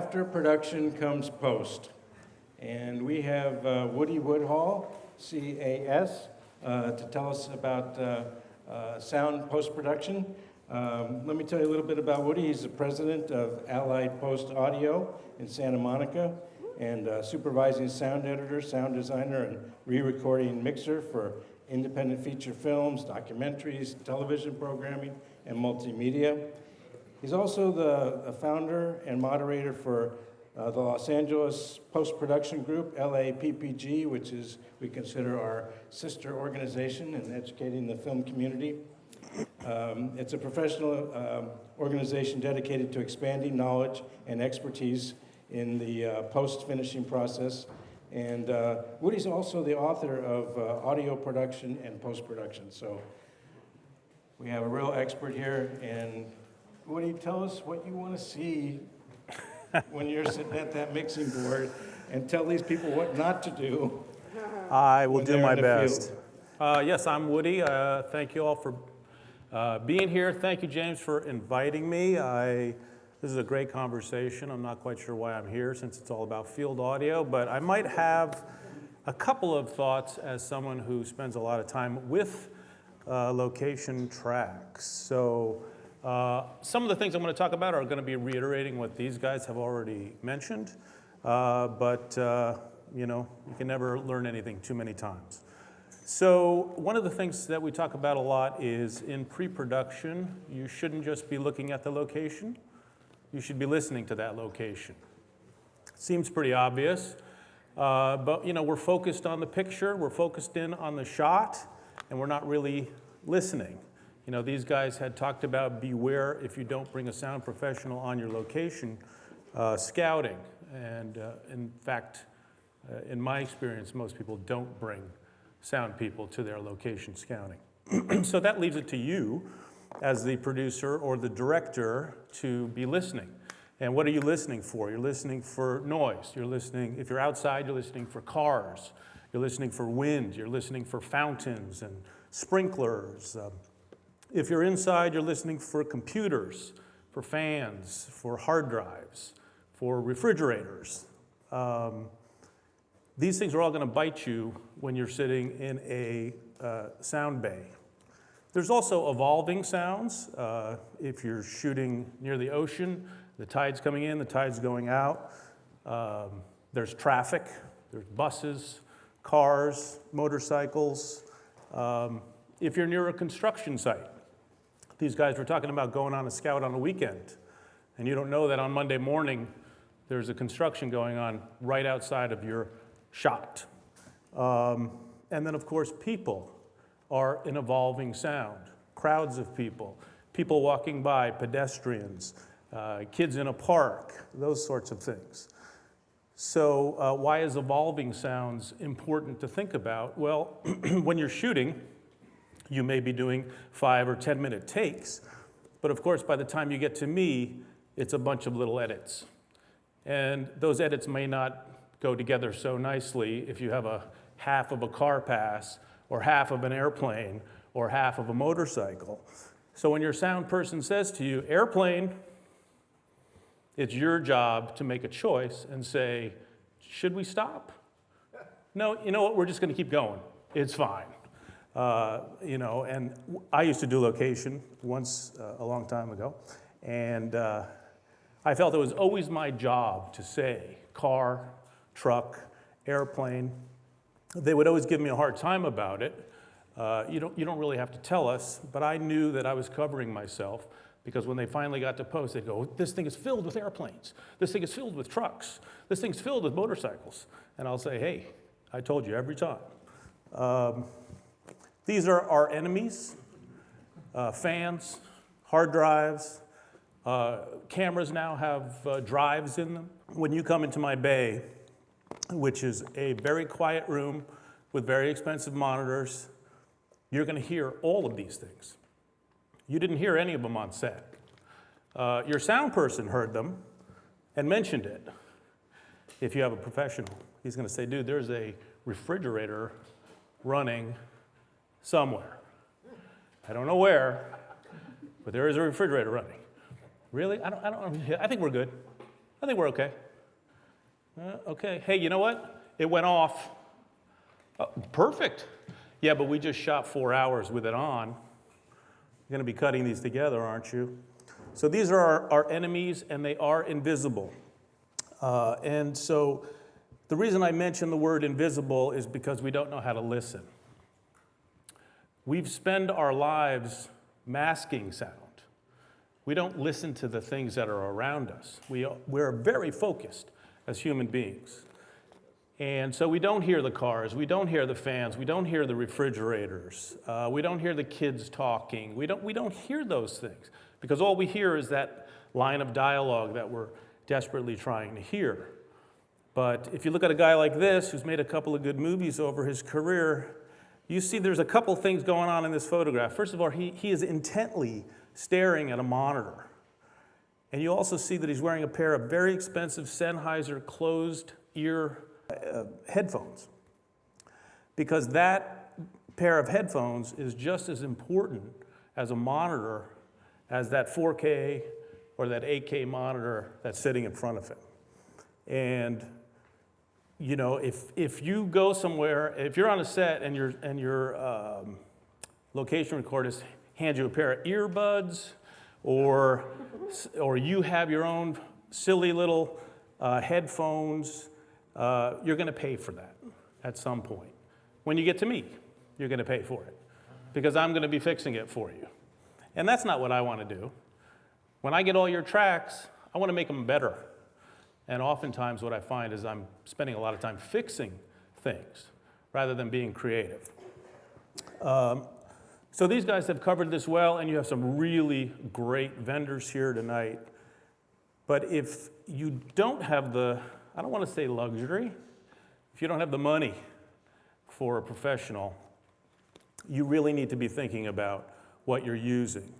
After production comes post. And we have Woody Woodhall, CAS, to tell us about sound post-production. Let me tell you a little bit about Woody. He's the president of Allied Post Audio in Santa Monica and supervising sound editor, sound designer, and re-recording mixer for independent feature films, documentaries, television programming, and multimedia. He's also the founder and moderator for the Los Angeles Post-Production Group, LAPPG, which is, we consider our sister organization in educating the film community. It's a professional organization dedicated to expanding knowledge and expertise in the post-finishing process. And Woody's also the author of audio production and post-production. So we have a real expert here. And Woody, tell us what you want to see when you're sitting at that mixing board, and tell these people what not to do. I will do my best. Yes, I'm Woody. Thank you all for being here. Thank you, James, for inviting me. This is a great conversation. I'm not quite sure why I'm here since it's all about field audio, but I might have a couple of thoughts as someone who spends a lot of time with location tracks. So some of the things I'm going to talk about are going to be reiterating what these guys have already mentioned, but you know, you can never learn anything too many times. So one of the things that we talk about a lot is in pre-production, you shouldn't just be looking at the location, you should be listening to that location. Seems pretty obvious, but you know, we're focused on the picture, we're focused in on the shot, and we're not really listening. You know, these guys had talked about beware if you don't bring a sound professional on your location, scouting. And in fact, in my experience, most people don't bring sound people to their location scouting. So that leaves it to you as the producer or the director to be listening. And what are you listening for? You're listening for noise. You're listening, if you're outside, you're listening for cars. You're listening for wind. You're listening for fountains and sprinklers. If you're inside, you're listening for computers, for fans, for hard drives, for refrigerators. These things are all going to bite you when you're sitting in a sound bay. There's also evolving sounds. If you're shooting near the ocean, the tide's coming in, the tide's going out. There's traffic, there's buses, cars, motorcycles. If you're near a construction site, these guys were talking about going on a scout on a weekend, and you don't know that on Monday morning there's a construction going on right outside of your shot. And then, of course, people are an evolving sound. Crowds of people, people walking by, pedestrians, kids in a park, those sorts of things. So why is evolving sounds important to think about? Well, when you're shooting, you may be doing 5 or 10-minute takes, but of course, by the time you get to me, it's a bunch of little edits. And those edits may not go together so nicely if you have a half of a car pass, or half of an airplane, or half of a motorcycle. So when your sound person says to you, airplane, it's your job to make a choice and say, should we stop? No, you know what, we're just gonna keep going. It's fine. You know, and I used to do location once a long time ago, and I felt it was always my job to say car, truck, airplane. They would always give me a hard time about it. You don't really have to tell us, but I knew that I was covering myself because when they finally got to post, they'd go, this thing is filled with airplanes. This thing is filled with trucks. This thing's filled with motorcycles. And I'll say, hey, I told you every time. These are our enemies, fans, hard drives. Cameras now have drives in them. When you come into my bay, which is a very quiet room with very expensive monitors, you're going to hear all of these things. You didn't hear any of them on set. Your sound person heard them and mentioned it. If you have a professional, he's going to say, dude, there's a refrigerator running somewhere. I don't know where, but there is a refrigerator running. Really? I think we're good. I think we're okay. Okay. Hey, you know what? It went off. Perfect. Yeah, but we just shot 4 hours with it on. You're going to be cutting these together, aren't you? So these are our enemies, and they are invisible. And so the reason I mention the word invisible is because we don't know how to listen. We've spent our lives masking sound. We don't listen to the things that are around us. We're very focused as human beings. And so we don't hear the cars, we don't hear the fans, we don't hear the refrigerators, we don't hear the kids talking, we don't hear those things, because all we hear is that line of dialogue that we're desperately trying to hear. But if you look at a guy like this, who's made a couple of good movies over his career, you see there's a couple things going on in this photograph. First of all, he is intently staring at a monitor. And you also see that he's wearing a pair of very expensive Sennheiser closed ear headphones, because that pair of headphones is just as important as a monitor as that 4K or that 8K monitor that's sitting in front of him. And you know, if you go somewhere, if you're on a set and your location recordist hands you a pair of earbuds, or you have your own silly little headphones, you're going to pay for that at some point. When you get to me, you're going to pay for it, because I'm going to be fixing it for you. And that's not what I want to do. When I get all your tracks, I want to make them better. And oftentimes what I find is I'm spending a lot of time fixing things rather than being creative. So these guys have covered this well, and you have some really great vendors here tonight. But if you don't have the, I don't want to say luxury, if you don't have the money for a professional, you really need to be thinking about what you're using.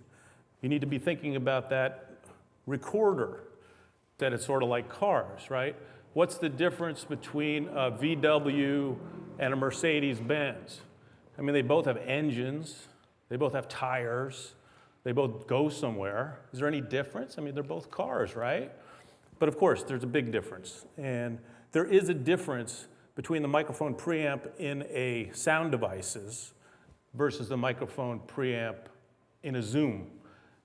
You need to be thinking about that recorder, that it's sort of like cars, right? What's the difference between a VW and a Mercedes-Benz? I mean, they both have engines, they both have tires, they both go somewhere. Is there any difference? I mean, they're both cars, right? But of course, there's a big difference. And there is a difference between the microphone preamp in a sound devices versus the microphone preamp in a Zoom.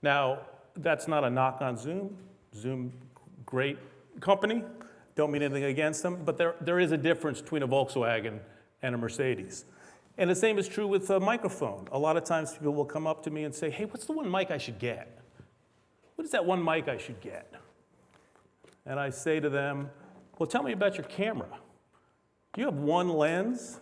Now, that's not a knock on Zoom. Zoom, great company, don't mean anything against them, but there is a difference between a Volkswagen and a Mercedes. And the same is true with a microphone. A lot of times people will come up to me and say, hey, what's the one mic I should get? What is that one mic I should get? And I say to them, well, tell me about your camera. Do you have one lens?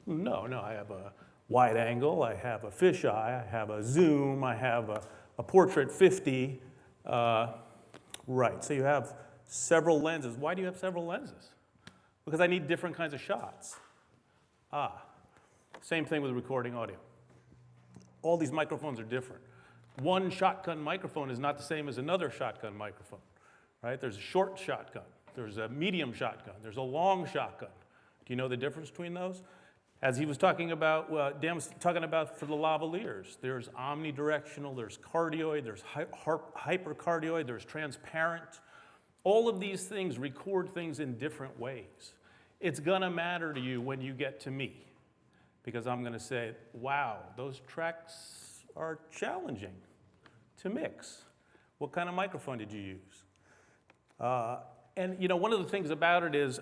No, I have a wide angle, I have a fisheye, I have a zoom, I have a portrait 50. Right, so you have several lenses. Why do you have several lenses? Because I need different kinds of shots. Same thing with recording audio. All these microphones are different. One shotgun microphone is not the same as another shotgun microphone, right? There's a short shotgun, there's a medium shotgun, there's a long shotgun. Do you know the difference between those? As he was talking about, Dan was talking about for the lavaliers, there's omnidirectional, there's cardioid, there's hypercardioid, there's transparent. All of these things record things in different ways. It's gonna matter to you when you get to me, because I'm gonna say, wow, those tracks are challenging to mix. What kind of microphone did you use? And you know, one of the things about it is,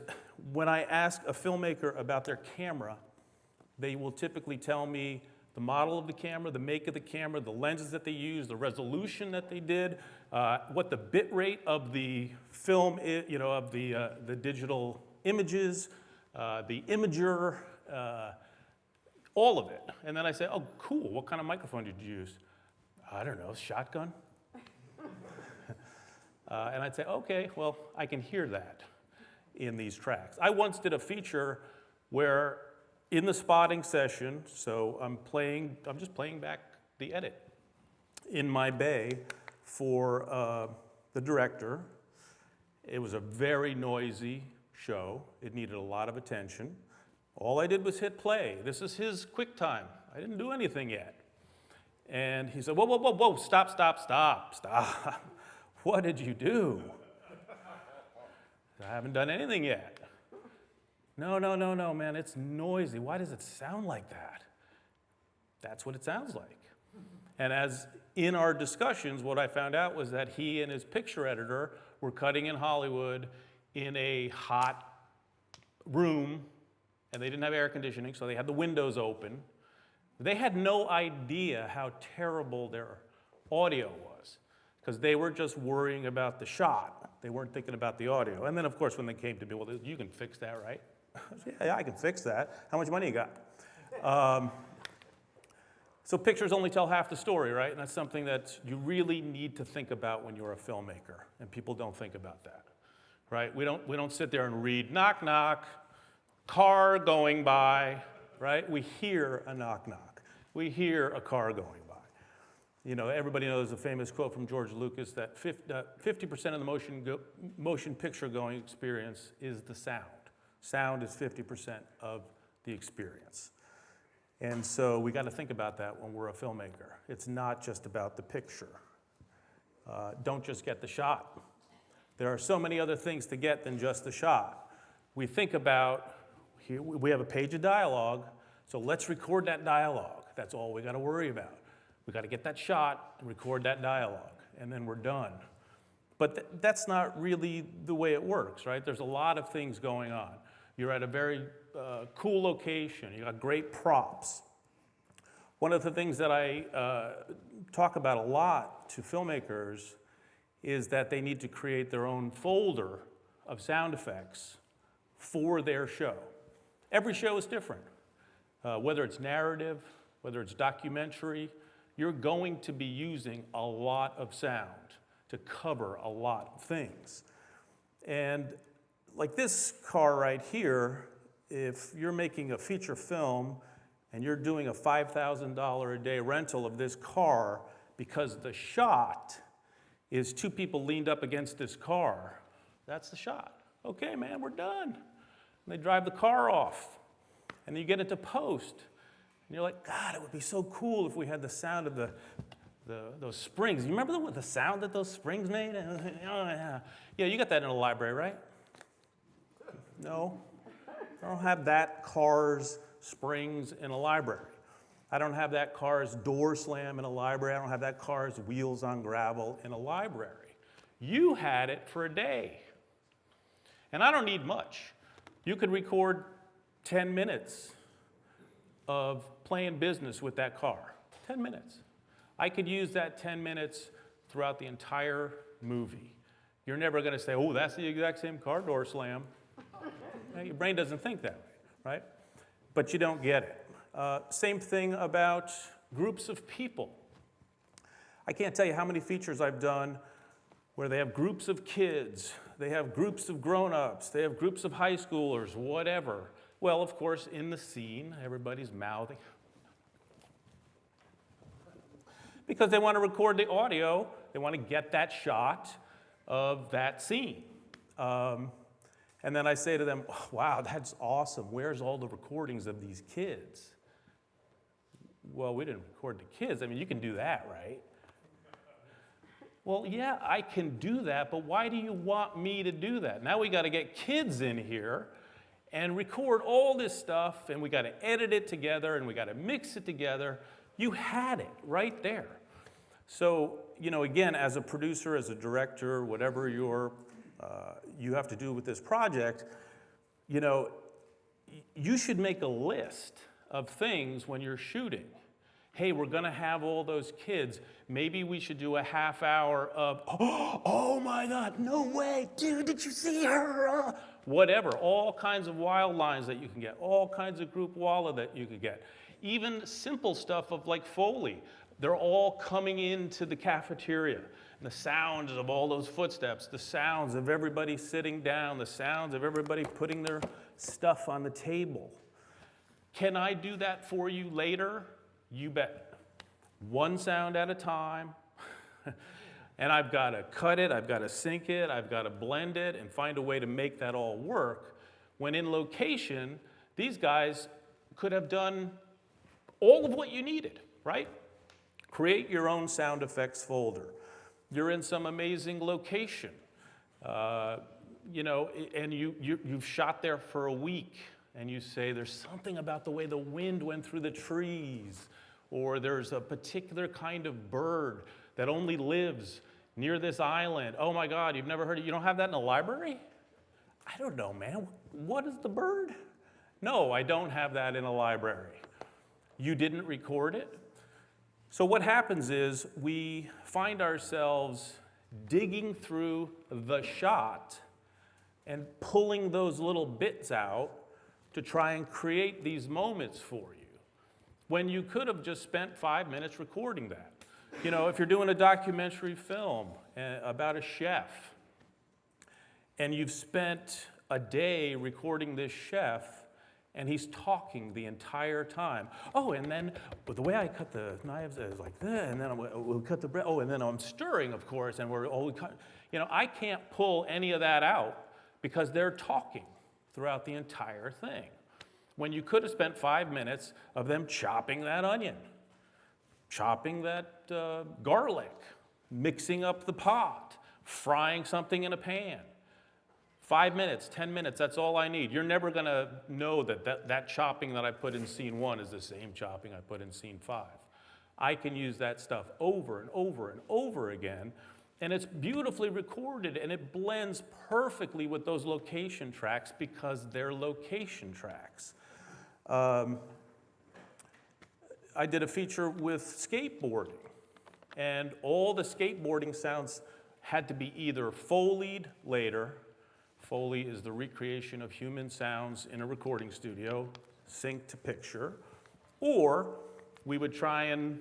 when I ask a filmmaker about their camera, they will typically tell me the model of the camera, the make of the camera, the lenses that they use, the resolution that they did, what the bit rate of the film is, you know, of the digital images, the imager, all of it. And then I say, oh, cool, what kind of microphone did you use? I don't know, shotgun? And I'd say, okay, well, I can hear that in these tracks. I once did a feature where in the spotting session, so I'm just playing back the edit in my bay for the director. It was a very noisy show. It needed a lot of attention. All I did was hit play. This is his quick time. I didn't do anything yet. And he said, whoa, stop. What did you do? I haven't done anything yet. No, man, it's noisy. Why does it sound like that? That's what it sounds like. And as in our discussions, what I found out was that he and his picture editor were cutting in Hollywood in a hot room, and they didn't have air conditioning, so they had the windows open. They had no idea how terrible their audio was, because they were just worrying about the shot. They weren't thinking about the audio. And then, of course, when they came to me, well, you can fix that, right? Yeah, I can fix that. How much money you got? So pictures only tell half the story, right? And that's something that you really need to think about when you're a filmmaker, and people don't think about that, right? We don't sit there and read, knock, knock, car going by, right? We hear a knock, knock. We hear a car going by. You know, everybody knows the famous quote from George Lucas that 50% of the motion picture going experience is the sound. Sound is 50% of the experience. And so we got to think about that when we're a filmmaker. It's not just about the picture. Don't just get the shot. There are so many other things to get than just the shot. We think about, here we have a page of dialogue, so let's record that dialogue. That's all we got to worry about. We got to get that shot and record that dialogue, and then we're done. But that's not really the way it works, right? There's a lot of things going on. You're at a very cool location. You got great props. One of the things that I talk about a lot to filmmakers is that they need to create their own folder of sound effects for their show. Every show is different. Whether it's narrative, whether it's documentary, you're going to be using a lot of sound to cover a lot of things. And like this car right here, if you're making a feature film and you're doing a $5,000 a day rental of this car because the shot is two people leaned up against this car, that's the shot. Okay, man, we're done. And they drive the car off, and you get it to post, and you're like, God, it would be so cool if we had the sound of those springs. You remember the sound that those springs made? Oh, yeah. Yeah, you got that in a library, right? No. I don't have that car's springs in a library. I don't have that car's door slam in a library. I don't have that car's wheels on gravel in a library. You had it for a day. And I don't need much. You could record 10 minutes of playing business with that car. 10 minutes. I could use that 10 minutes throughout the entire movie. You're never going to say, oh, that's the exact same car door slam. Your brain doesn't think that way, right? But you don't get it. Same thing about groups of people. I can't tell you how many features I've done where they have groups of kids, they have groups of grown-ups, they have groups of high schoolers, whatever. Well, of course, in the scene, everybody's mouthing. Because they want to record the audio, they want to get that shot of that scene. And then I say to them, oh, wow, that's awesome. Where's all the recordings of these kids? Well, we didn't record the kids. I mean, you can do that, right? Well, yeah, I can do that, but why do you want me to do that? Now we got to get kids in here and record all this stuff, and we got to edit it together, and we got to mix it together. You had it right there. So, you know, again, as a producer, as a director, whatever you have to do with this project, you know, you should make a list of things when you're shooting. Hey, we're going to have all those kids. Maybe we should do a half hour of, oh my God, no way, dude, did you see her? Whatever, all kinds of wild lines that you can get, all kinds of group walla that you could get. Even simple stuff of like Foley. They're all coming into the cafeteria. The sounds of all those footsteps, the sounds of everybody sitting down, the sounds of everybody putting their stuff on the table. Can I do that for you later? You bet. One sound at a time. And I've got to cut it, I've got to sync it, I've got to blend it, and find a way to make that all work. When in location, these guys could have done all of what you needed, right? Create your own sound effects folder. You're in some amazing location. and you've shot there for a week, and you say there's something about the way the wind went through the trees, or there's a particular kind of bird that only lives near this island. Oh my God, you've never heard it? You don't have that in a library? I don't know, man. What is the bird? No, I don't have that in a library. You didn't record it? So what happens is we find ourselves digging through the shot and pulling those little bits out to try and create these moments for you, when you could have just spent 5 minutes recording that. If you're doing a documentary film about a chef, and you've spent a day recording this chef, and he's talking the entire time. Oh, and then the way I cut the knives is like this, and then we'll cut the bread. Oh, and then I'm stirring, of course, and I can't pull any of that out because they're talking throughout the entire thing. When you could have spent 5 minutes of them chopping that onion, chopping that garlic, mixing up the pot, frying something in a pan. 5 minutes, 10 minutes, that's all I need. You're never gonna know that chopping that I put in scene 1 is the same chopping I put in scene 5. I can use that stuff over and over and over again, and it's beautifully recorded, and it blends perfectly with those location tracks because they're location tracks. I did a feature with skateboarding, and all the skateboarding sounds had to be either Foleyed later. Foley is the recreation of human sounds in a recording studio, sync to picture, or we would try and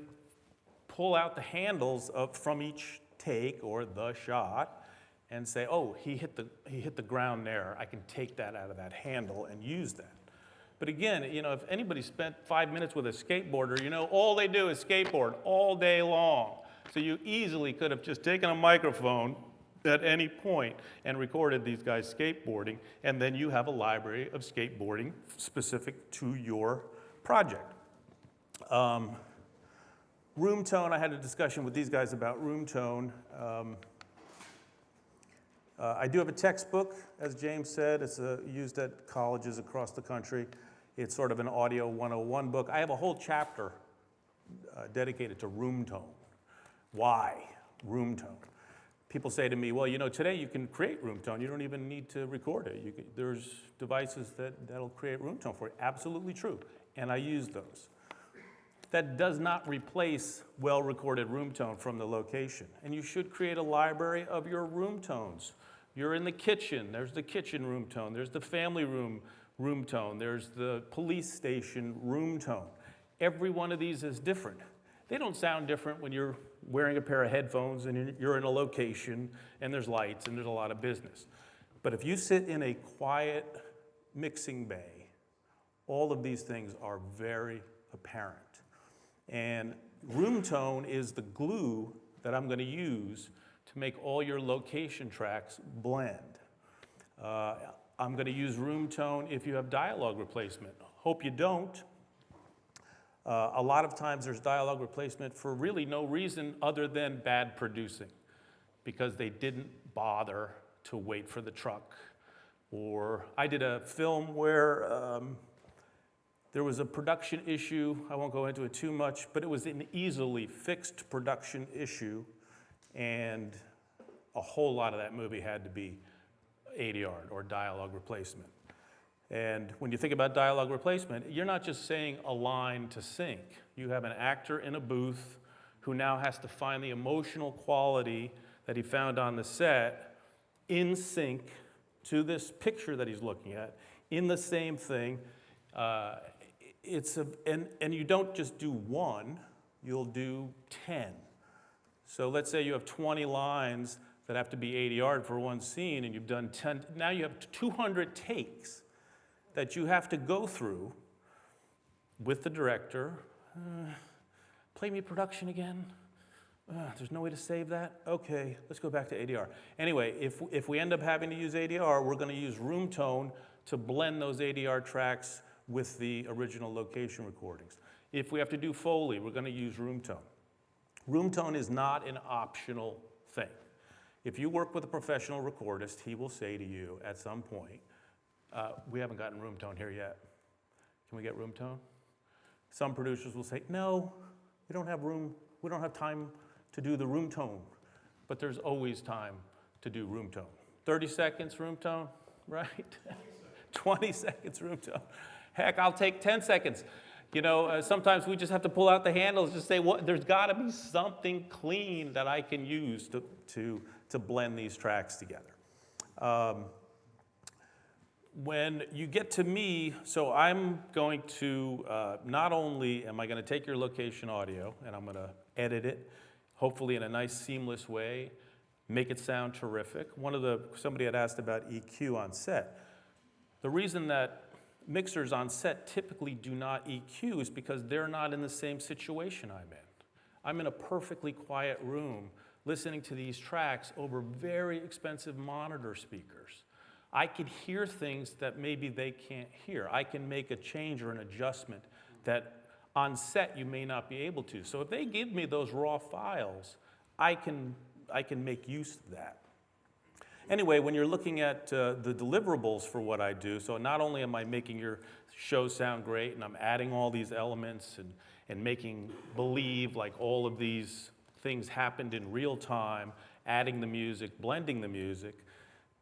pull out the handles from each take or the shot and say, oh, he hit the ground there. I can take that out of that handle and use that. But again, if anybody spent 5 minutes with a skateboarder, all they do is skateboard all day long. So you easily could have just taken a microphone at any point and recorded these guys skateboarding, and then you have a library of skateboarding specific to your project. Room tone, I had a discussion with these guys about room tone. I do have a textbook, as James said. It's used at colleges across the country. It's sort of an audio 101 book. I have a whole chapter dedicated to room tone. Why room tone? People say to me, well, today you can create room tone. You don't even need to record it. There's devices that'll create room tone for you. Absolutely true, and I use those. That does not replace well-recorded room tone from the location. And you should create a library of your room tones. You're in the kitchen, there's the kitchen room tone. There's the family room tone. There's the police station room tone. Every one of these is different. They don't sound different when you're wearing a pair of headphones and you're in a location and there's lights and there's a lot of business. But if you sit in a quiet mixing bay, all of these things are very apparent. And room tone is the glue that I'm going to use to make all your location tracks blend. I'm going to use room tone if you have dialogue replacement. Hope you don't. A lot of times there's dialogue replacement for really no reason other than bad producing, because they didn't bother to wait for the truck. Or I did a film where there was a production issue. I won't go into it too much, but it was an easily fixed production issue, and a whole lot of that movie had to be ADR or dialogue replacement. And when you think about dialogue replacement, you're not just saying a line to sync. You have an actor in a booth who now has to find the emotional quality that he found on the set in sync to this picture that he's looking at, in the same thing. And you don't just do one, you'll do 10. So let's say you have 20 lines that have to be ADR'd for one scene, and you've done 10. Now you have 200 takes that you have to go through with the director. Play me production again. There's no way to save that? Okay, let's go back to ADR. Anyway, if we end up having to use ADR, we're going to use room tone to blend those ADR tracks with the original location recordings. If we have to do Foley, we're going to use room tone. Room tone is not an optional thing. If you work with a professional recordist, he will say to you at some point, we haven't gotten room tone here yet. Can we get room tone? Some producers will say, no, we don't have room, we don't have time to do the room tone. But there's always time to do room tone. 30 seconds room tone, right? 20 seconds room tone. Heck, I'll take 10 seconds. You know, sometimes we just have to pull out the handles and say, what, there's got to be something clean that I can use to blend these tracks together. When you get to me, so I'm going to, not only am I going to take your location audio and I'm going to edit it, hopefully in a nice seamless way, make it sound terrific. Somebody had asked about EQ on set. The reason that mixers on set typically do not EQ is because they're not in the same situation I'm in. I'm in a perfectly quiet room listening to these tracks over very expensive monitor speakers. I could hear things that maybe they can't hear. I can make a change or an adjustment that on set you may not be able to. So if they give me those raw files, I can make use of that. Anyway, when you're looking at the deliverables for what I do, so not only am I making your show sound great and I'm adding all these elements and making believe like all of these things happened in real time, adding the music, blending the music,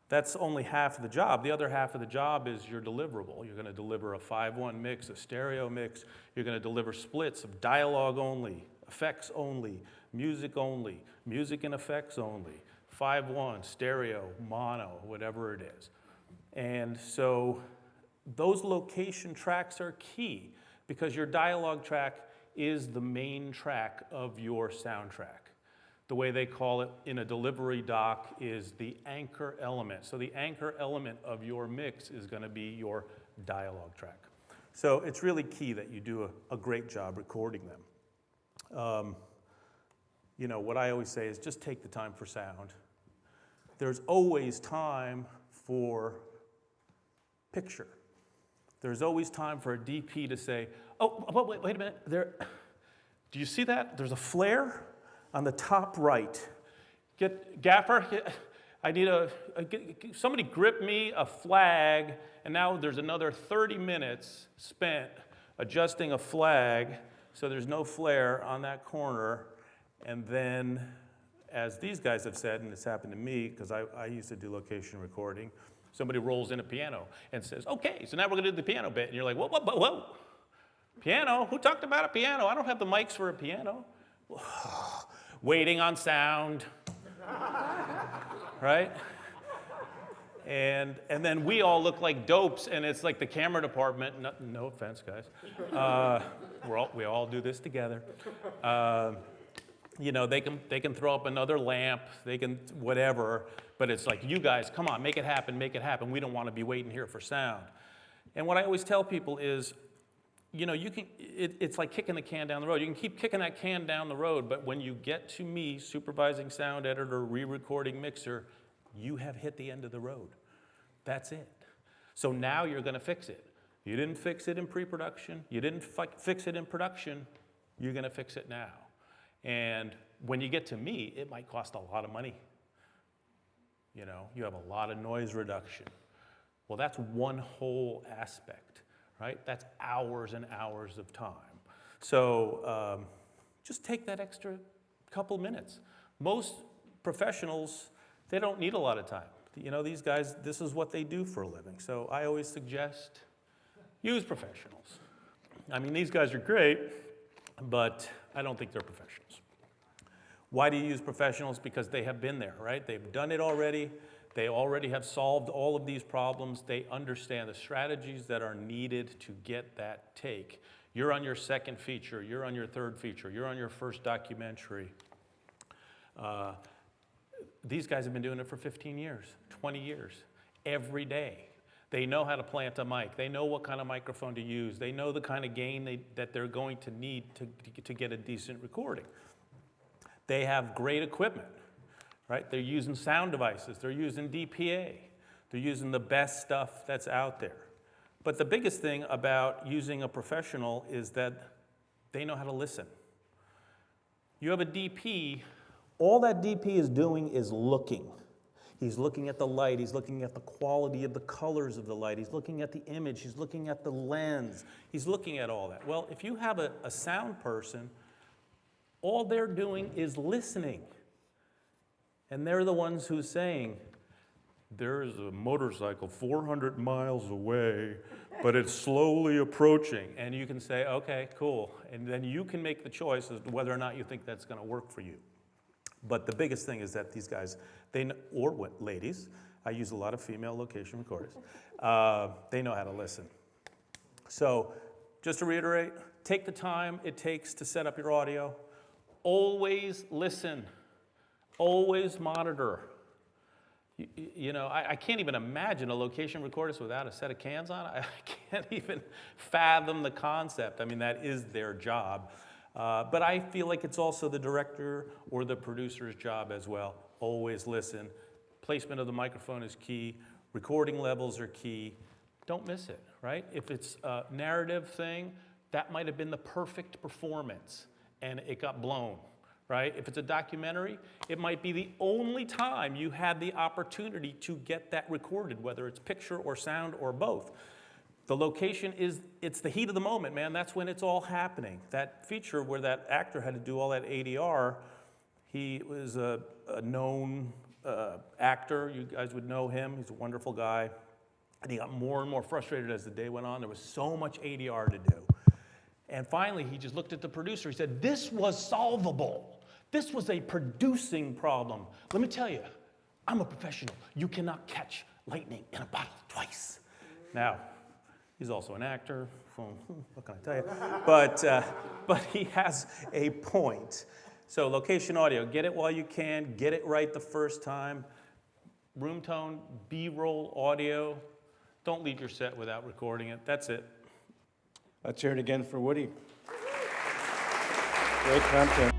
that's only half of the job. The other half of the job is your deliverable. You're going to deliver a 5-1 mix, a stereo mix. You're going to deliver splits of dialogue only, effects only, music and effects only, 5-1, stereo, mono, whatever it is. And so those location tracks are key because your dialogue track is the main track of your soundtrack. The way they call it in a delivery doc is the anchor element. So the anchor element of your mix is going to be your dialogue track. So it's really key that you do a great job recording them. You know, what I always say is just take the time for sound. There's always time for picture. There's always time for a DP to say, oh, wait a minute. Do you see that? There's a flare on the top right. Gaffer, I need somebody grip me a flag, and now there's another 30 minutes spent adjusting a flag so there's no flare on that corner. And then, as these guys have said, and this happened to me because I used to do location recording, somebody rolls in a piano and says, okay, so now we're gonna do the piano bit. And you're like, whoa. Piano? Who talked about a piano? I don't have the mics for a piano. Waiting on sound, right? And then we all look like dopes, and it's like the camera department. No offense, guys. We all do this together. You know, they can throw up another lamp, they can whatever, but it's like, you guys, come on, make it happen. We don't want to be waiting here for sound. And what I always tell people is, you know, it's like kicking the can down the road. You can keep kicking that can down the road, but when you get to me, supervising sound editor, re-recording mixer, you have hit the end of the road. That's it. So now you're going to fix it. You didn't fix it in pre-production. You didn't fix it in production. You're going to fix it now. And when you get to me, it might cost a lot of money. You know, you have a lot of noise reduction. Well, that's one whole aspect, right? That's hours and hours of time. So just take that extra couple minutes. Most professionals, they don't need a lot of time. You know, these guys, this is what they do for a living. So I always suggest use professionals. I mean, these guys are great, but I don't think they're professionals. Why do you use professionals? Because they have been there, right? They've done it already. They already have solved all of these problems. They understand the strategies that are needed to get that take. You're on your second feature. You're on your third feature. You're on your first documentary. These guys have been doing it for 15 years, 20 years, every day. They know how to plant a mic. They know what kind of microphone to use. They know the kind of gain that they're going to need to get a decent recording. They have great equipment, right? They're using sound devices. They're using DPA. They're using the best stuff that's out there. But the biggest thing about using a professional is that they know how to listen. You have a DP, All that DP is doing is looking. He's looking at the light, he's looking at the quality of the colors of the light, he's looking at the image, he's looking at the lens, he's looking at all that. Well, if you have a sound person, all they're doing is listening. And they're the ones who's saying, there's a motorcycle 400 miles away, but it's slowly approaching. And you can say, okay, cool. And then you can make the choice as to whether or not you think that's going to work for you. But the biggest thing is that these guys, or ladies, I use a lot of female location recorders, they know how to listen. So just to reiterate, take the time it takes to set up your audio. Always listen. Always monitor. You know, I can't even imagine a location recordist without a set of cans on it. I can't even fathom the concept. I mean, that is their job. But I feel like it's also the director or the producer's job as well. Always listen. Placement of the microphone is key. Recording levels are key. Don't miss it, right? If it's a narrative thing, that might have been the perfect performance, and it got blown. Right? If it's a documentary, it might be the only time you had the opportunity to get that recorded, whether it's picture or sound or both. The location it's the heat of the moment, man. That's when it's all happening. That feature where that actor had to do all that ADR, he was a known actor. You guys would know him. He's a wonderful guy. And he got more and more frustrated as the day went on. There was so much ADR to do. And finally, he just looked at the producer. He said, this was solvable. This was a producing problem. Let me tell you, I'm a professional. You cannot catch lightning in a bottle twice. Now, he's also an actor. What can I tell you? But he has a point. So location audio, get it while you can. Get it right the first time. Room tone, B-roll audio. Don't leave your set without recording it. That's it. Let's hear it again for Woody. Great content.